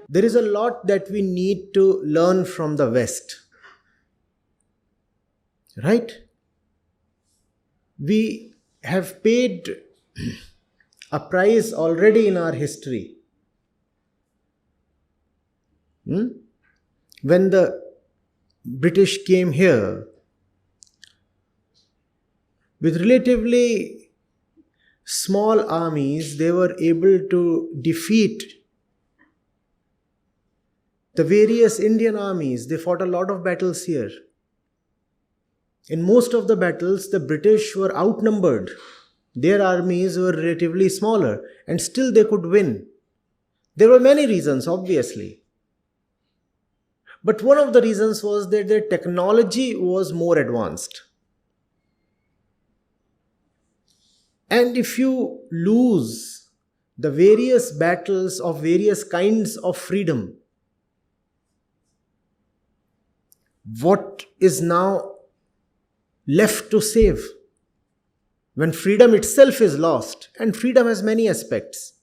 There is a lot that we need to learn from the West. Right? We have paid a price already in our history. When the British came here, with relatively small armies, they were able to defeat the various Indian armies. They fought a lot of battles here. In most of the battles, the British were outnumbered. Their armies were relatively smaller, and still they could win. There were many reasons, obviously. But one of the reasons was that their technology was more advanced. And if you lose the various battles of various kinds of freedom, what is now left to save? When freedom itself is lost, and freedom has many aspects.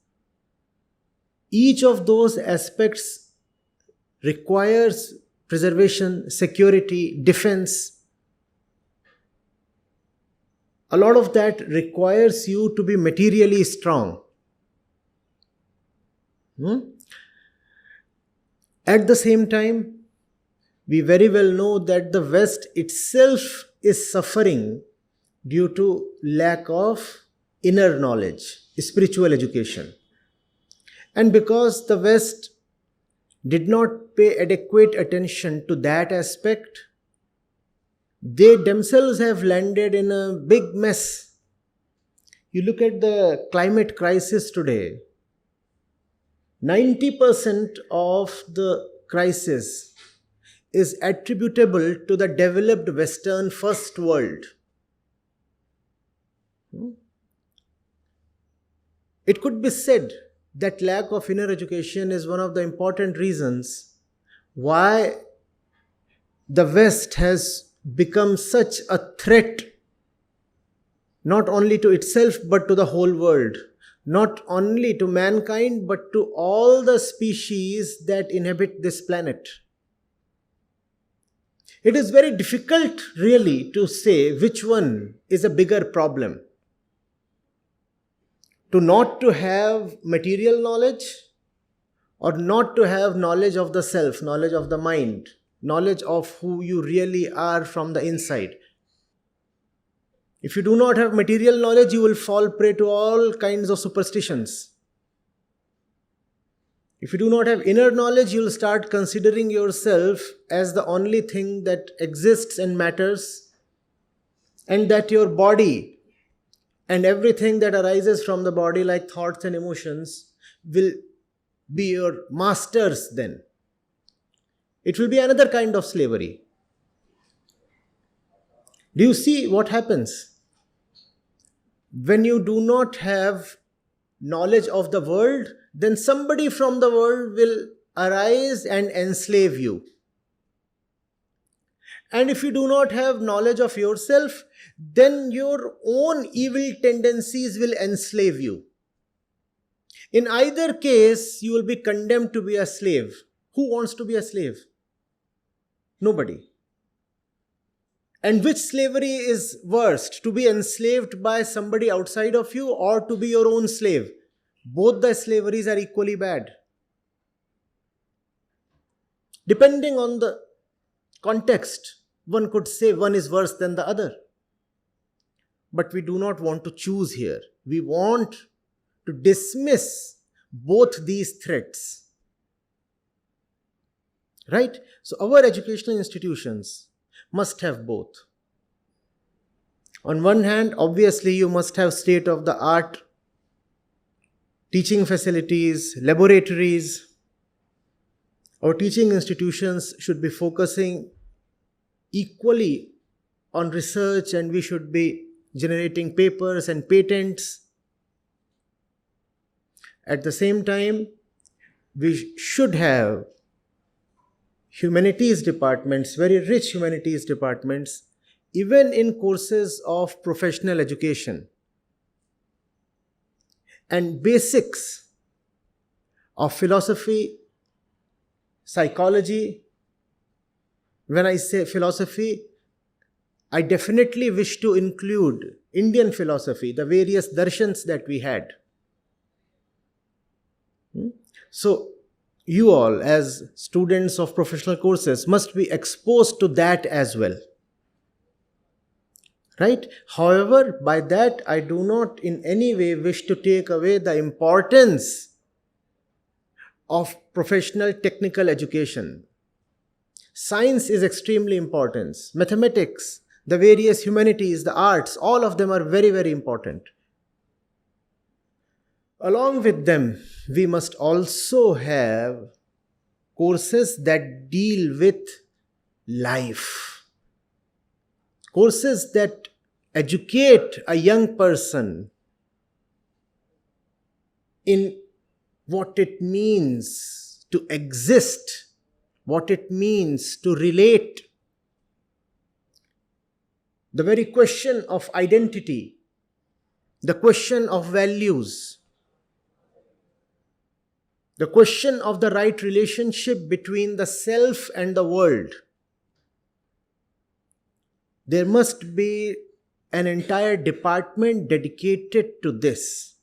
Each of those aspects requires preservation, security, defense. A lot of that requires you to be materially strong. At the same time, we very well know that the West itself is suffering due to lack of inner knowledge, spiritual education. And because the West did not pay adequate attention to that aspect, they themselves have landed in a big mess. You look at the climate crisis today, 90% of the crisis is attributable to the developed Western first world. It could be said that lack of inner education is one of the important reasons why the West has become such a threat, not only to itself but to the whole world, not only to mankind but to all the species that inhabit this planet. It is very difficult really to say which one is a bigger problem. Not to have material knowledge, or not to have knowledge of the self, knowledge of the mind, knowledge of who you really are from the inside. If you do not have material knowledge, you will fall prey to all kinds of superstitions. If you do not have inner knowledge, you will start considering yourself as the only thing that exists and matters, and that your body and everything that arises from the body, like thoughts and emotions, will be your masters then. It will be another kind of slavery. Do you see what happens? When you do not have knowledge of the world, then somebody from the world will arise and enslave you. And if you do not have knowledge of yourself, then your own evil tendencies will enslave you. In either case, you will be condemned to be a slave. Who wants to be a slave? Nobody. And which slavery is worst? To be enslaved by somebody outside of you, or to be your own slave? Both the slaveries are equally bad. Depending on the context, one could say one is worse than the other. But we do not want to choose here. We want to dismiss both these threats. Right? So our educational institutions must have both. On one hand, obviously you must have state-of-the-art teaching facilities, laboratories. Our teaching institutions should be focusing equally on research, and we should be generating papers and patents. At the same time, we should have humanities departments, very rich humanities departments, even in courses of professional education. And basics of philosophy, psychology. When I say philosophy, I definitely wish to include Indian philosophy, the various darshans that we had. So, you all, as students of professional courses, must be exposed to that as well. Right? However, by that, I do not in any way wish to take away the importance of professional technical education. Science is extremely important. Mathematics, the various humanities, the arts, all of them are very, very important. Along with them, we must also have courses that deal with life. Courses that educate a young person in what it means to exist, what it means to relate. The very question of identity, the question of values, the question of the right relationship between the self and the world. There must be an entire department dedicated to this.